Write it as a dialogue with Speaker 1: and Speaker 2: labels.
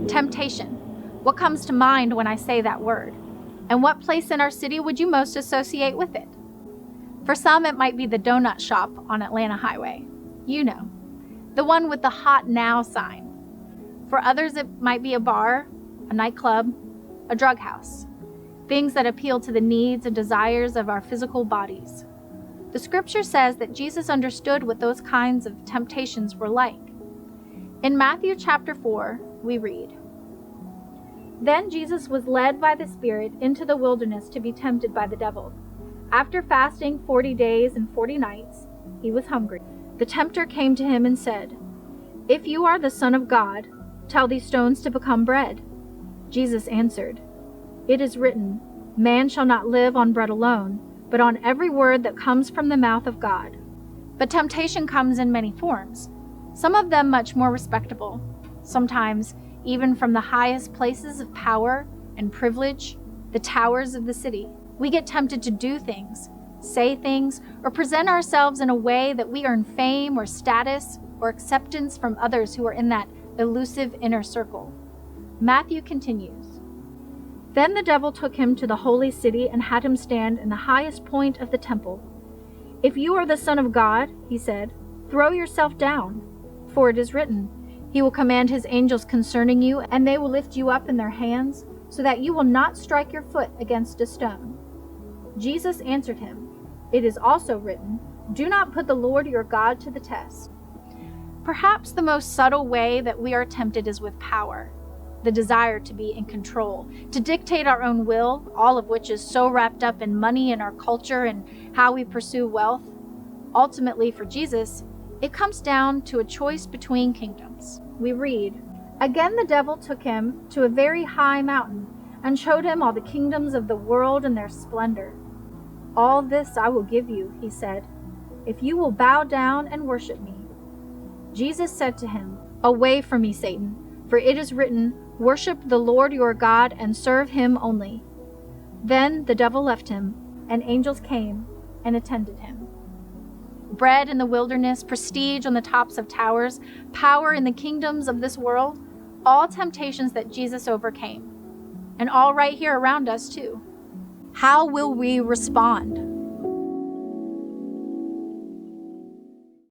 Speaker 1: Temptation. What comes to mind when I say that word? And what place in our city would you most associate with it? For some, it might be the donut shop on Atlanta Highway. You know, the one with the hot now sign. For others, it might be a bar, a nightclub, a drug house. Things that appeal to the needs and desires of our physical bodies. The scripture says that Jesus understood what those kinds of temptations were like. In Matthew chapter 4, we read, "Then Jesus was led by the Spirit into the wilderness to be tempted by the devil. After fasting 40 days and 40 nights, he was hungry. The tempter came to him and said, 'If you are the Son of God, tell these stones to become bread.' Jesus answered, 'It is written, man shall not live on bread alone, but on every word that comes from the mouth of God.'" But temptation comes in many forms, some of them much more respectable, sometimes even from the highest places of power and privilege, the towers of the city. We get tempted to do things, say things, or present ourselves in a way that we earn fame or status or acceptance from others who are in that elusive inner circle. Matthew continues, "Then the devil took him to the holy city and had him stand in the highest point of the temple. 'If you are the Son of God,' he said, 'throw yourself down. For it is written, he will command his angels concerning you, and they will lift you up in their hands, so that you will not strike your foot against a stone.' Jesus answered him, 'It is also written, do not put the Lord your God to the test.'" Perhaps the most subtle way that we are tempted is with power, the desire to be in control, to dictate our own will, all of which is so wrapped up in money and our culture and how we pursue wealth. Ultimately, for Jesus, it comes down to a choice between kingdoms. We read, "Again the devil took him to a very high mountain and showed him all the kingdoms of the world and their splendor. 'All this I will give you,' he said, 'if you will bow down and worship me.' Jesus said to him, 'Away from me, Satan, for it is written, worship the Lord your God and serve him only.' Then the devil left him, and angels came and attended him." Bread in the wilderness, prestige on the tops of towers, power in the kingdoms of this world, all temptations that Jesus overcame. And all right here around us too. How will we respond?